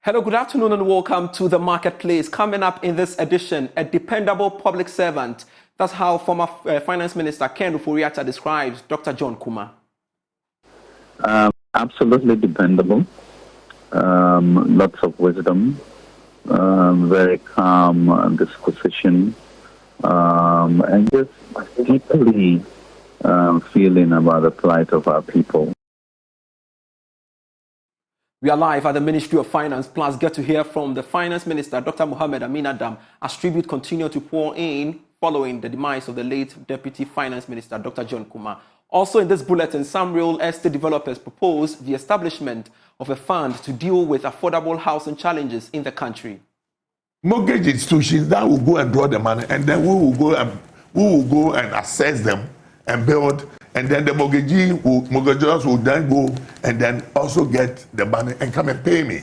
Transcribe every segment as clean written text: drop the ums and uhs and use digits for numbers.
Hello, good afternoon and welcome to The Marketplace. Coming up in this edition, a dependable public servant. That's how former Finance Minister Ken Ofori-Atta describes Dr. John Kuma. Absolutely dependable. Lots of wisdom. Very calm disposition. And just deeply feeling about the plight of our people. We are live at the Ministry of Finance, plus get to hear from the Finance Minister, Dr. Mohammed Amin Adam, as tribute continue to pour in following the demise of the late Deputy Finance Minister, Dr. John Kuma. Also in this bulletin, some real estate developers proposed the establishment of a fund to deal with affordable housing challenges in the country. Mortgage institutions that will go and draw the money, and then we will go and assess them and build. And then the mortgagors will then go and then also get the money and come and pay me.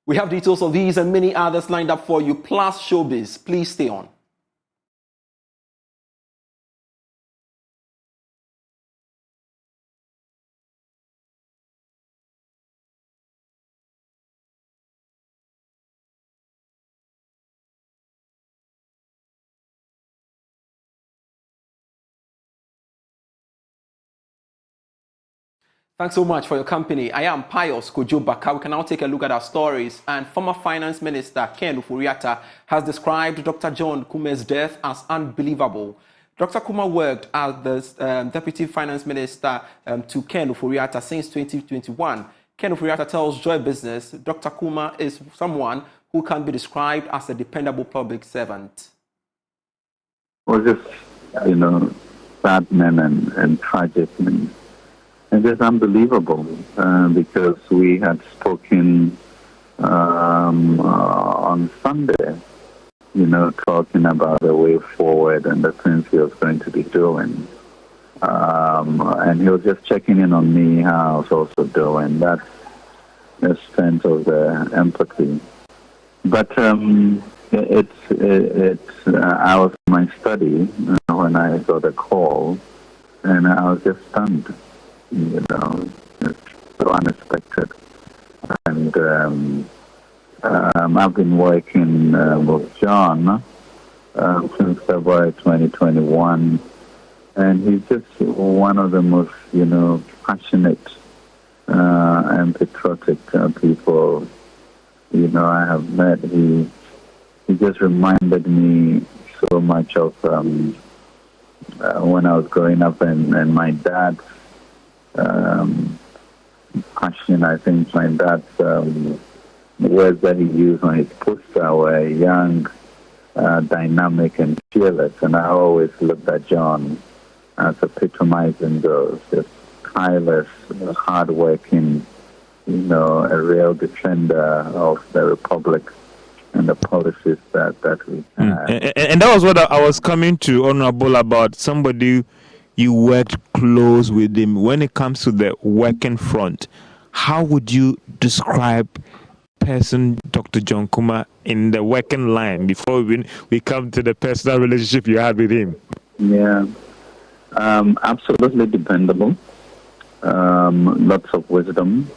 We have details of these and many others lined up for you, plus showbiz. Please stay on. Thanks so much for your company. I am Pius Kojobaka. We can now take a look at our stories. And former Finance Minister Ken Ofori-Atta has described Dr. John Kuma's death as unbelievable. Dr. Kuma worked as the Deputy Finance Minister to Ken Ofori-Atta since 2021. Ken Ofori-Atta tells Joy Business Dr. Kuma is someone who can be described as a dependable public servant. Well, just, saddening and tragic and just unbelievable because we had spoken on Sunday, talking about the way forward and the things he was going to be doing. And he was just checking in on me, how I was also doing. That's the strength of the empathy. But I was in my study when I got a call, and I was just stunned. It's so unexpected. And I've been working with John since February 2021, and he's just one of the most, passionate and patriotic people, I have met. He just reminded me so much of when I was growing up and my dad's passion. I think my dad's words that he used on his poster were young, dynamic, and fearless. And I always looked at John as epitomizing those, just tireless, hardworking, a real defender of the Republic and the policies that we have. And that was what I was coming to, Honorable, about somebody you worked close with him. When it comes to the working front, how would you describe person Dr. John Kuma in the working line before we come to the personal relationship you had with him? Yeah, absolutely dependable. Lots of wisdom,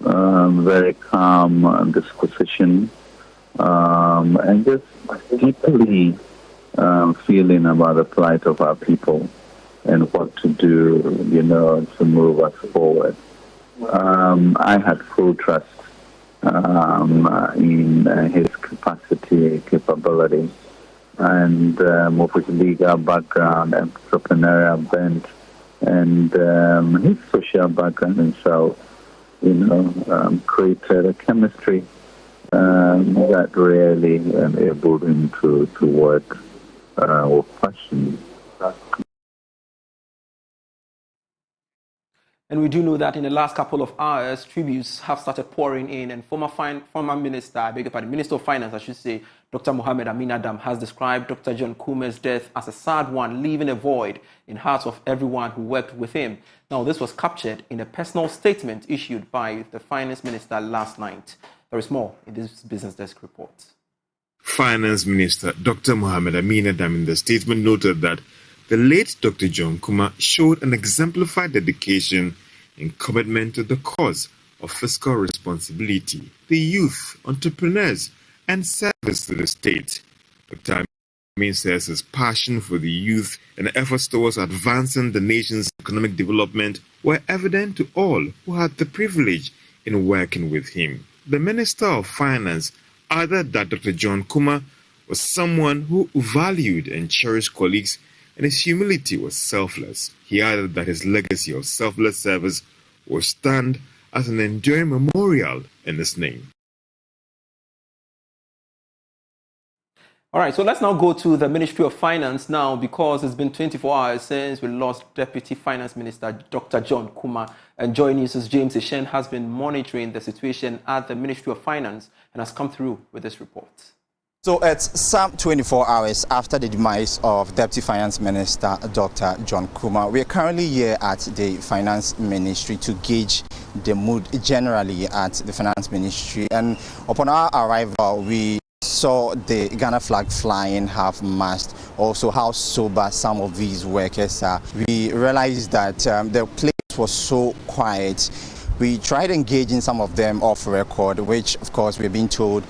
very calm disposition, and just deeply feeling about the plight of our people and what to do, to move us forward. I had full trust in his capacity, capability, and with his legal background, entrepreneurial bent, and his social background himself, created a chemistry that really enabled him to work with passion. And we do know that in the last couple of hours, tributes have started pouring in, and former Minister of Finance, I should say, Dr. Mohammed Amin Adam, has described Dr. John Kuma's death as a sad one, leaving a void in hearts of everyone who worked with him. Now, this was captured in a personal statement issued by the Finance Minister last night. There is more in this Business Desk report. Finance Minister Dr. Mohammed Amin Adam in the statement noted that the late Dr. John Kuma showed an exemplified dedication in commitment to the cause of fiscal responsibility, the youth, entrepreneurs, and service to the state. Dr. Amin says his passion for the youth and efforts towards advancing the nation's economic development were evident to all who had the privilege in working with him. The Minister of Finance added that Dr. John Kuma was someone who valued and cherished colleagues, and his humility was selfless. He added that his legacy of selfless service will stand as an enduring memorial in his name. All right, so let's now go to the Ministry of Finance now, because it's been 24 hours since we lost Deputy Finance Minister Dr. John Kuma. And joining us is James Ishen, has been monitoring the situation at the Ministry of Finance and has come through with this report. So it's some 24 hours after the demise of Deputy Finance Minister Dr. John Kuma. We are currently here at the Finance Ministry to gauge the mood generally at the Finance Ministry. And upon our arrival, we saw the Ghana flag flying half-mast, also how sober some of these workers are. We realized that the place was so quiet. We tried engaging some of them off record, which of course we're being told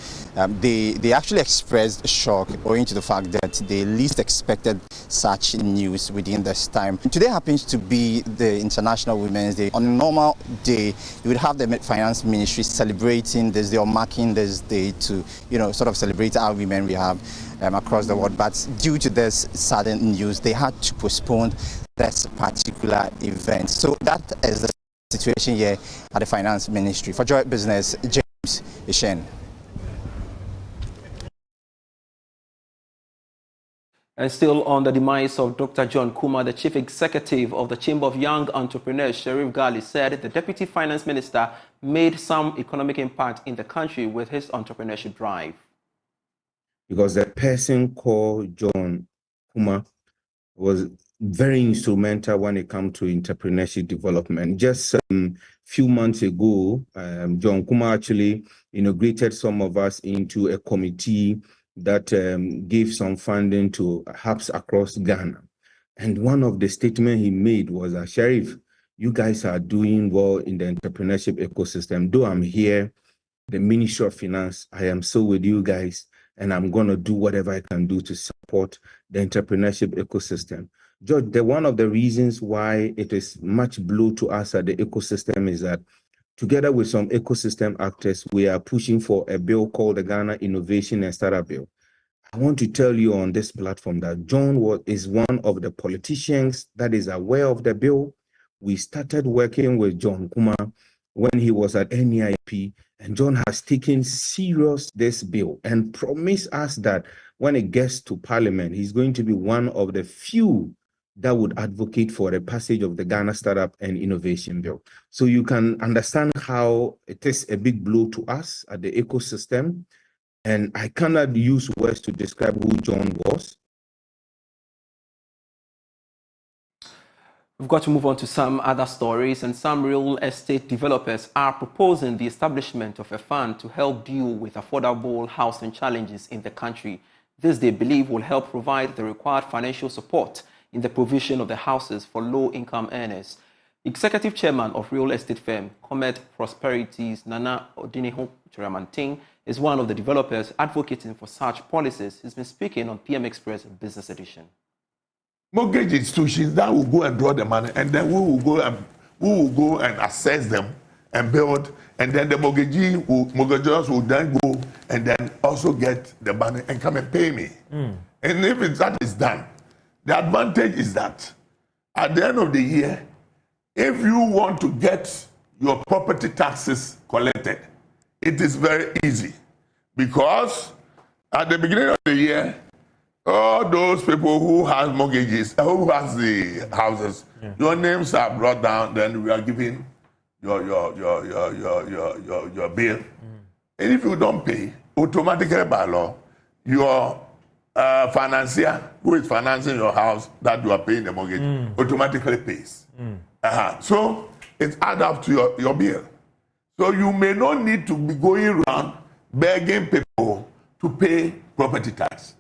they actually expressed shock owing to the fact that they least expected such news within this time. Today happens to be the International Women's Day. On a normal day, you would have the Finance Ministry celebrating this day or marking this day to, sort of celebrate our women we have across the world. But due to this sudden news, they had to postpone this particular event. So that is the situation here at the Finance Ministry. For Joy Business, James Ishen. And still on the demise of Dr. John Kuma, the Chief Executive of the Chamber of Young Entrepreneurs, Sherif Gali, said the Deputy Finance Minister made some economic impact in the country with his entrepreneurship drive. Because the person called John Kuma was very instrumental when it comes to entrepreneurship development. Just a few months ago, John Kuma actually integrated some of us into a committee that gave some funding to hubs across Ghana. And one of the statements he made was, Sheriff, you guys are doing well in the entrepreneurship ecosystem. Though I'm here, the Ministry of Finance, I am so with you guys, and I'm going to do whatever I can do to support the entrepreneurship ecosystem. George, one of the reasons why it is much blow to us at the ecosystem is that together with some ecosystem actors, we are pushing for a bill called the Ghana Innovation and Startup Bill. I want to tell you on this platform that John is one of the politicians that is aware of the bill. We started working with John Kuma when he was at NEIP, and John has taken serious this bill and promised us that when it gets to Parliament, he's going to be one of the few that would advocate for the passage of the Ghana Startup and Innovation Bill. So you can understand how it is a big blow to us at the ecosystem. And I cannot use words to describe who John was. We've got to move on to some other stories, and some real estate developers are proposing the establishment of a fund to help deal with affordable housing challenges in the country. This, they believe, will help provide the required financial support in the provision of the houses for low-income earners. Executive Chairman of real estate firm Comet Prosperity's Nana Odineho Chiramanting is one of the developers advocating for such policies. He's been speaking on PM Express Business Edition. Mortgage institutions that will go and draw the money, and then we will go and assess them and build, and then the mortgagors will then go and then also get the money and come and pay me. And if that is done, the advantage is that at the end of the year, if you want to get your property taxes collected, it is very easy, because at the beginning of the year, all those people who have mortgages, who has the houses, your names are brought down, then we are giving your bill. And if you don't pay, automatically by law, your financier who is financing your house that you are paying the mortgage automatically pays. So it adds up to your bill. So you may not need to be going around begging people to pay property tax.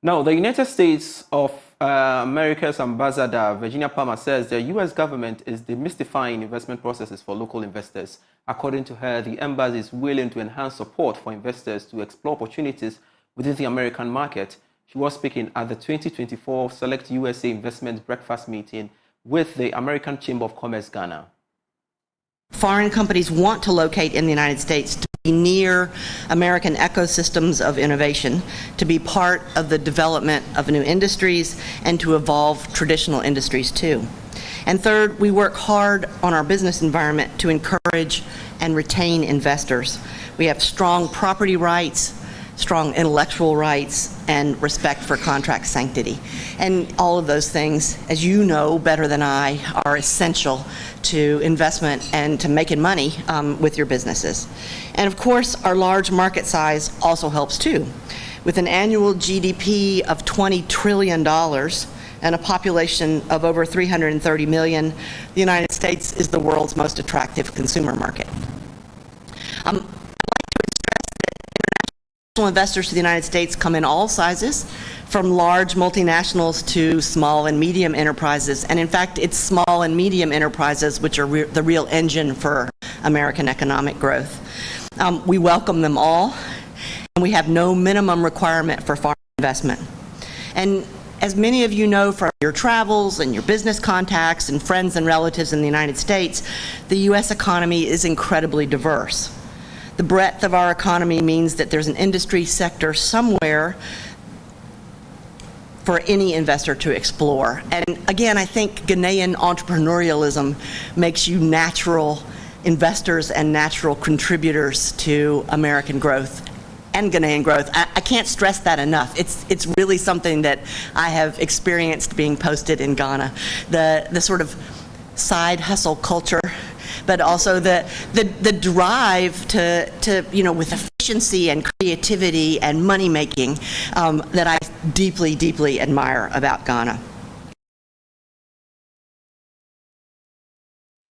Now, the United States of America's ambassador, Virginia Palmer, says the U.S. government is demystifying investment processes for local investors. According to her, the embassy is willing to enhance support for investors to explore opportunities within the American market. She was speaking at the 2024 Select USA Investment Breakfast meeting with the American Chamber of Commerce, Ghana. Foreign companies want to locate in the United States to be near American ecosystems of innovation, to be part of the development of new industries, and to evolve traditional industries too. And third, we work hard on our business environment to encourage and retain investors. We have strong property rights, strong intellectual rights, and respect for contract sanctity. And all of those things, as you know better than I, are essential to investment and to making money with your businesses. And of course, our large market size also helps too. With an annual GDP of $20 trillion and a population of over 330 million, the United States is the world's most attractive consumer market. International investors to the United States come in all sizes, from large multinationals to small and medium enterprises. And in fact, it's small and medium enterprises which are the real engine for American economic growth. We welcome them all, and we have no minimum requirement for foreign investment. And as many of you know from your travels and your business contacts and friends and relatives in the United States, the U.S. economy is incredibly diverse. The breadth of our economy means that there's an industry sector somewhere for any investor to explore. And again, I think Ghanaian entrepreneurialism makes you natural investors and natural contributors to American growth and Ghanaian growth. I can't stress that enough. It's really something that I have experienced being posted in Ghana. The sort of side hustle culture, but also the drive to with efficiency and creativity and money making that I deeply, deeply admire about Ghana.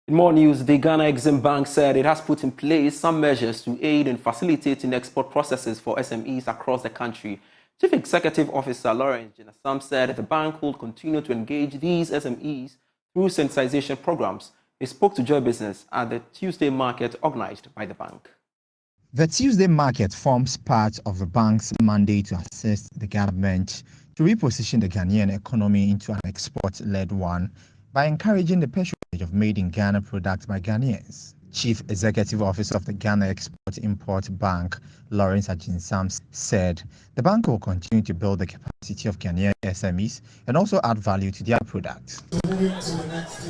In more news, the Ghana Exim Bank said it has put in place some measures to aid in facilitating export processes for SMEs across the country. Chief Executive Officer Lawrence Jinasam said the bank will continue to engage these SMEs through sensitization programs. He spoke to Joy Business at the Tuesday market organized by the bank. The Tuesday market forms part of the bank's mandate to assist the government to reposition the Ghanaian economy into an export-led one by encouraging the patronage of made-in-Ghana products by Ghanaians. Chief Executive Officer of the Ghana Export-Import Bank, Lawrence Jinasam, said the bank will continue to build the capacity of Ghanaian SMEs and also add value to their products.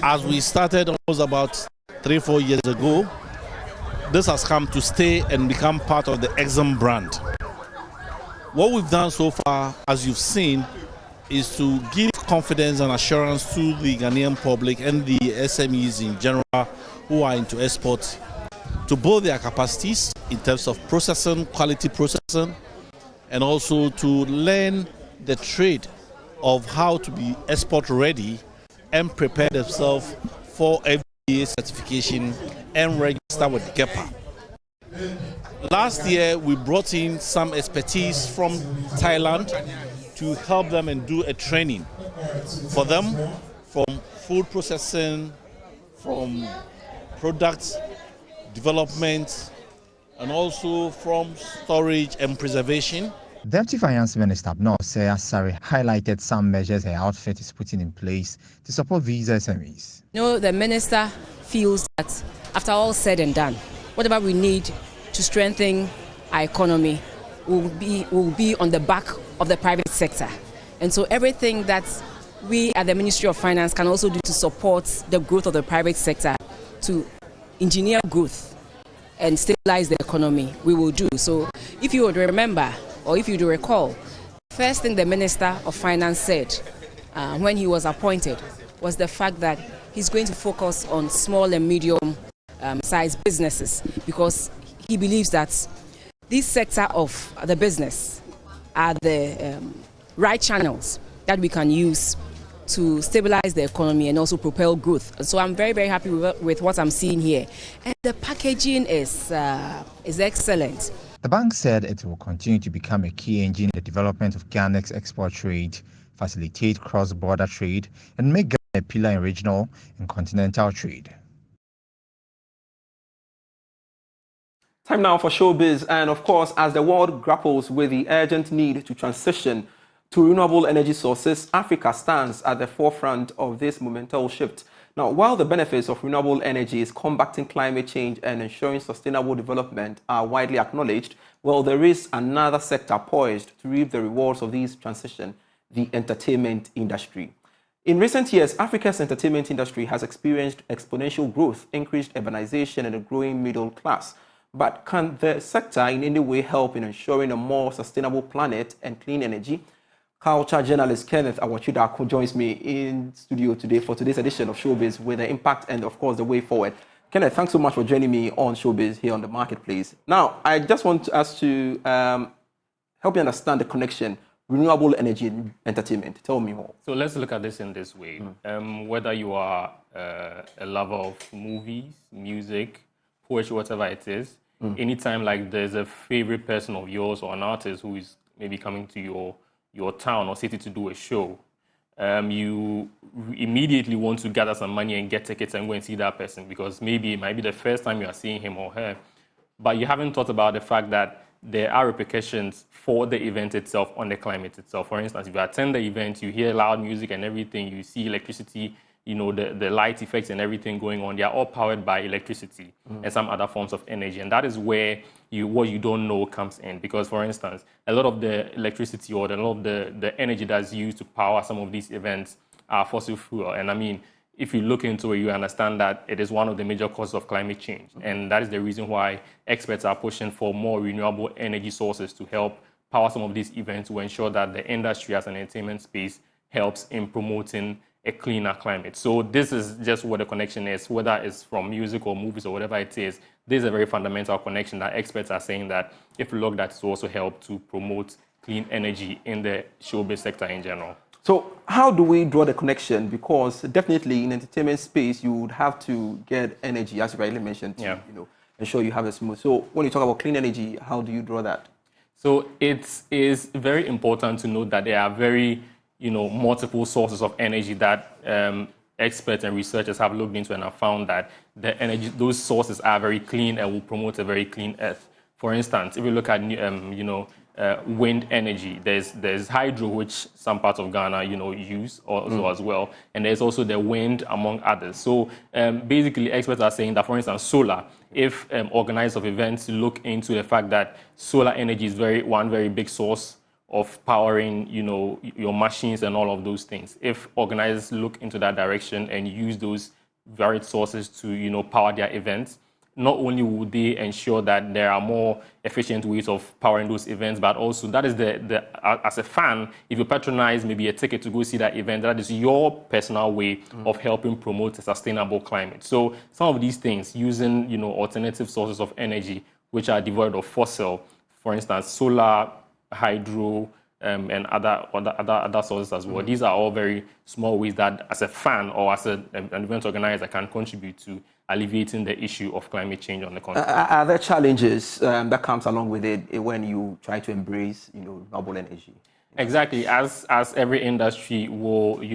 As we started almost about 3-4 years ago, this has come to stay and become part of the Exim brand. What we've done so far, as you've seen, is to give confidence and assurance to the Ghanaian public and the SMEs in general who are into exports to build their capacities in terms of processing, quality processing, and also to learn the trade of how to be export ready and prepare themselves for FDA certification and register with GEPA. Last year, we brought in some expertise from Thailand to help them and do a training for them from food processing, from product development, and also from storage and preservation. Deputy Finance Minister Abnoseya Sari highlighted some measures her outfit is putting in place to support these SMEs. The minister feels that after all said and done, whatever we need to strengthen our economy will be on the back of the private sector. And so everything that we at the Ministry of Finance can also do to support the growth of the private sector, to engineer growth and stabilize the economy, we will do. So if you would remember, or if you do recall, the first thing the Minister of Finance said when he was appointed was the fact that he's going to focus on small and medium sized businesses, because he believes that this sector of the business are the right channels that we can use to stabilize the economy and also propel growth. And so I'm very, very happy with what I'm seeing here. And the packaging is excellent. The bank said it will continue to become a key engine in the development of Ghana's export trade, facilitate cross-border trade, and make Ghana a pillar in regional and continental trade. Time now for showbiz, and of course, as the world grapples with the urgent need to transition to renewable energy sources, Africa stands at the forefront of this monumental shift. Now, while the benefits of renewable energies combating climate change and ensuring sustainable development are widely acknowledged, well, there is another sector poised to reap the rewards of this transition, the entertainment industry. In recent years, Africa's entertainment industry has experienced exponential growth, increased urbanization, and a growing middle class. But can the sector in any way help in ensuring a more sustainable planet and clean energy? Culture journalist Kenneth Awachidako joins me in studio today for today's edition of Showbiz with the impact and, of course, the way forward. Kenneth, thanks so much for joining me on Showbiz here on the Marketplace. Now, I just want us to help you understand the connection, renewable energy and entertainment. Tell me more. So let's look at this in this way. Whether you are a lover of movies, music, poetry, whatever it is, anytime like there's a favorite person of yours or an artist who is maybe coming to your town or city to do a show, you immediately want to gather some money and get tickets and go and see that person because maybe it might be the first time you are seeing him or her, but you haven't thought about the fact that there are repercussions for the event itself on the climate itself. For instance, if you attend the event, you hear loud music and everything, you see electricity, you know, the light effects and everything going on, they are all powered by electricity and some other forms of energy. And that is where what you don't know comes in. Because, for instance, a lot of the electricity or a lot of the energy that's used to power some of these events are fossil fuel. And I mean, if you look into it, you understand that it is one of the major causes of climate change. And that is the reason why experts are pushing for more renewable energy sources to help power some of these events to ensure that the industry as an entertainment space helps in promoting a cleaner climate. So this is just what the connection is, whether it's from music or movies or whatever it is. There's a very fundamental connection that experts are saying that if you look, that will also help to promote clean energy in the showbiz sector in general. So how do we draw the connection? Because definitely in entertainment space, you would have to get energy, as you rightly mentioned, to ensure you have a smooth. So when you talk about clean energy, how do you draw that? So it is very important to note that there are very multiple sources of energy that experts and researchers have looked into and have found that those sources are very clean and will promote a very clean earth. For instance, if you look at wind energy, there's hydro, which some parts of Ghana use also as well, and there's also the wind among others. So basically, experts are saying that, for instance, solar. If organizers of events look into the fact that solar energy is one very big source of powering, your machines and all of those things. If organizers look into that direction and use those varied sources to, power their events, not only would they ensure that there are more efficient ways of powering those events, but also that is as a fan, if you patronize maybe a ticket to go see that event, that is your personal way of helping promote a sustainable climate. So some of these things, using, alternative sources of energy, which are devoid of fossil, for instance, solar, hydro, and other sources as well. These are all very small ways that as a fan or as an event organizer can contribute to alleviating the issue of climate change on the continent. Are there challenges that comes along with it when you try to embrace, renewable energy? Exactly, as every industry will, is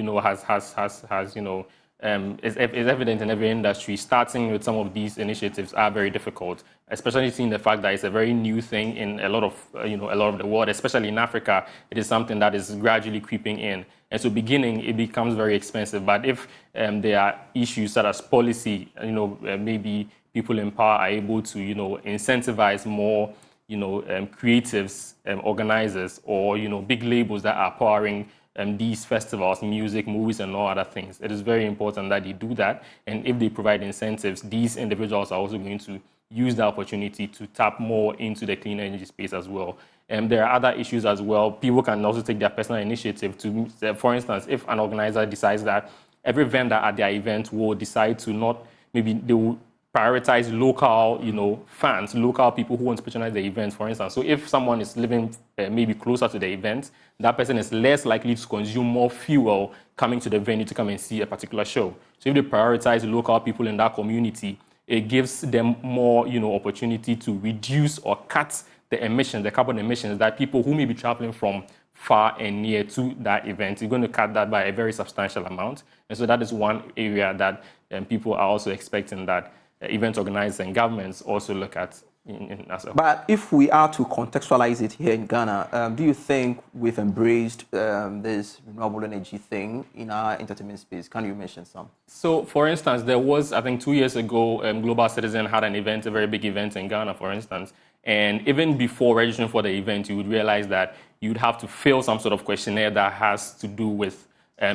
evident in every industry, starting with some of these initiatives are very difficult, especially seeing the fact that it's a very new thing in a lot of the world, especially in Africa. It is something that is gradually creeping in. And so it becomes very expensive. But if there are issues such as policy, maybe people in power are able to, incentivize more, creatives, organizers, or, big labels that are powering these festivals, music, movies, and all other things. It is very important that they do that. And if they provide incentives, these individuals are also going to use the opportunity to tap more into the clean energy space as well. And there are other issues as well. People can also take their personal initiative to, for instance, if an organizer decides that every vendor at their event will decide to not, maybe they will prioritize local, fans, local people who want to patronize the event, for instance. So if someone is living maybe closer to the event, that person is less likely to consume more fuel coming to the venue to come and see a particular show. So if they prioritize local people in that community, it gives them more, opportunity to reduce or cut the emissions, the carbon emissions that people who may be traveling from far and near to that event, you're going to cut that by a very substantial amount. And so that is one area that people are also expecting that event organizers and governments also look at. But if we are to contextualize it here in Ghana, do you think we've embraced this renewable energy thing in our entertainment space? Can you mention some? So, for instance, there was, I think 2 years ago, Global Citizen had an event, a very big event in Ghana, for instance. And even before registering for the event, you would realize that you'd have to fill some sort of questionnaire that has to do with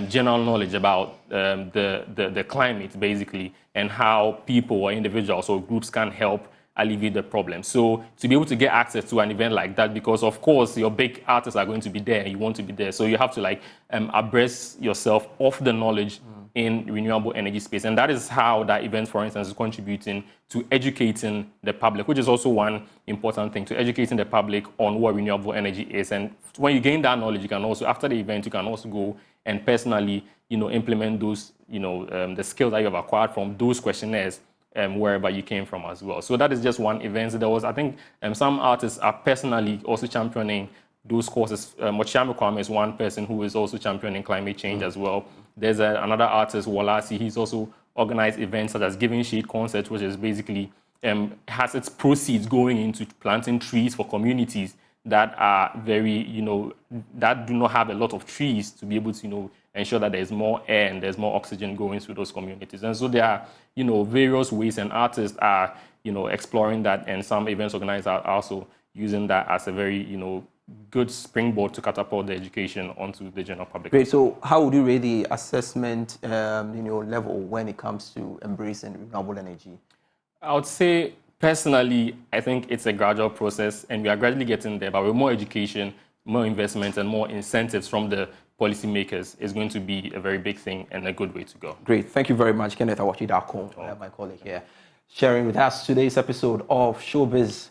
general knowledge about the climate, basically, and how people or individuals or groups can help alleviate the problem. So to be able to get access to an event like that, because of course your big artists are going to be there and you want to be there, so you have to abreast yourself of the knowledge in renewable energy space. And that is how that event, for instance, is contributing to educating the public, which is also one important thing, to educating the public on what renewable energy is. And when you gain that knowledge, you can also, after the event, you can also go and personally, implement those, the skills that you have acquired from those questionnaires wherever you came from as well. So that is just one event. There was, I think, some artists are personally also championing those causes. Mochiame Kwame is one person who is also championing climate change as well. There's another artist, Walasi. He's also organized events such as Giving Shade Concert, which is basically has its proceeds going into planting trees for communities that are very, that do not have a lot of trees to be able to, ensure that there's more air and there's more oxygen going through those communities. And so there are, various ways, and artists are, exploring that, and some events organizers are also using that as a very, good springboard to catapult the education onto the general public. Great. So how would you rate the assessment, level when it comes to embracing renewable energy? I would say, personally, I think it's a gradual process, and we are gradually getting there, but with more education, more investment, and more incentives from the policymakers is going to be a very big thing and a good way to go. Great. Thank you very much, Kenneth Awachidako, my colleague here, sharing with us today's episode of Showbiz.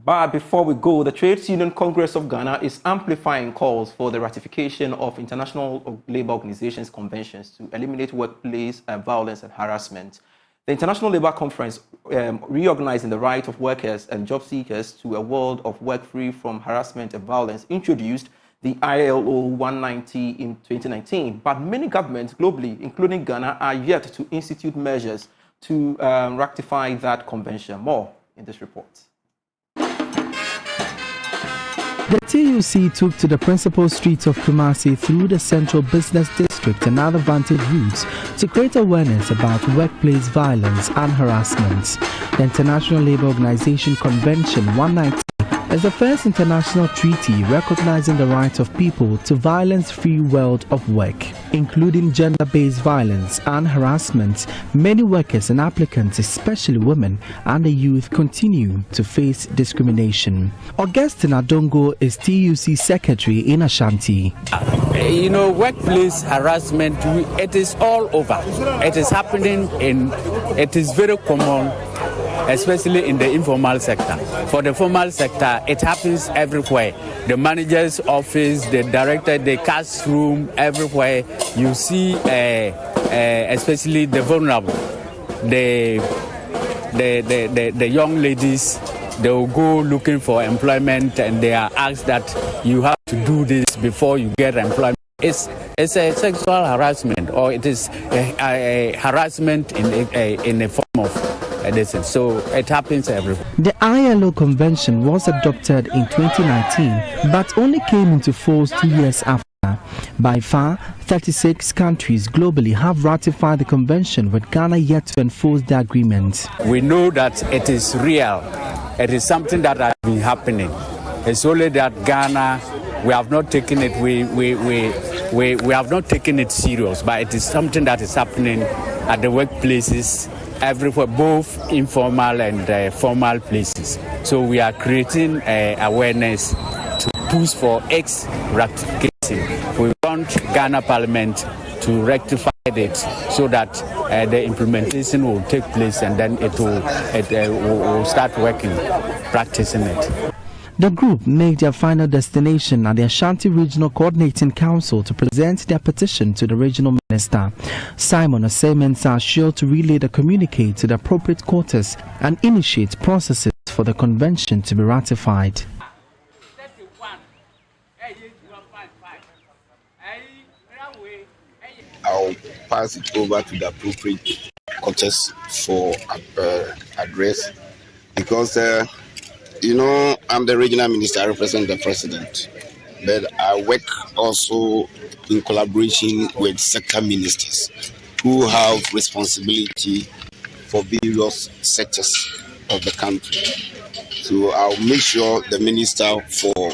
But before we go, the Trades Union Congress of Ghana is amplifying calls for the ratification of International Labour Organization's conventions to eliminate workplace violence and harassment. The International Labour Conference, reorganizing the right of workers and job seekers to a world of work free from harassment and violence, introduced the ILO 190 in 2019. But many governments globally, including Ghana, are yet to institute measures to rectify that convention. More in this report. The TUC took to the principal streets of Kumasi through the Central Business District and other vantage routes to create awareness about workplace violence and harassment. The International Labour Organization Convention 190 is the first international treaty recognizing the right of people to violence-free world of work, including gender-based violence and harassment. Many workers and applicants, especially women and the youth, continue to face discrimination. Augustine Adongo is TUC secretary in Ashanti. Workplace harassment, it is all over. It is happening it is very common, especially in the informal sector. For the formal sector, it happens everywhere. The manager's office, the director, the cash room, everywhere. You see, especially the vulnerable, the young ladies, they will go looking for employment, and they are asked that you have to do this before you get employment. It's a sexual harassment, or it is a harassment in a form of so it happens everywhere. The ILO Convention was adopted in 2019 but only came into force 2 years after. By far, 36 countries globally have ratified the convention, with Ghana yet to enforce the agreement. We know that it is real. It is something that has been happening. It's only that Ghana, we have not taken it. We have not taken it serious, but it is something that is happening at the workplaces everywhere, both informal and formal places. So we are creating awareness to push for its ratification. We want Ghana Parliament to rectify it so that the implementation will take place, and then it will start working, practicing it. The group made their final destination at the Ashanti Regional Coordinating Council to present their petition to the regional minister. Simon Osemens are sure to relay the communique to the appropriate quarters and initiate processes for the convention to be ratified. pass it over to the appropriate quarters for address, because I'm the regional minister, I represent the president, but I work also in collaboration with sector ministers who have responsibility for various sectors of the country. So I'll make sure the Minister for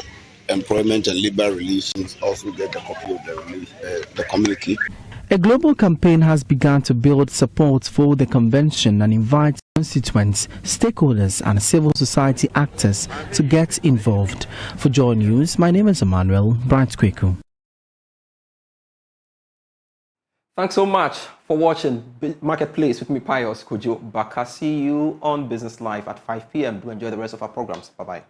Employment and Labour Relations also get a copy of the communique. A global campaign has begun to build support for the convention and invites constituents, stakeholders and civil society actors to get involved. For Joy News, my name is Emmanuel Bright-Kweku. Thanks so much for watching Marketplace with me, Pius Kojo Baka. See you on Business Live at 5 p.m. Do enjoy the rest of our programs. Bye-bye.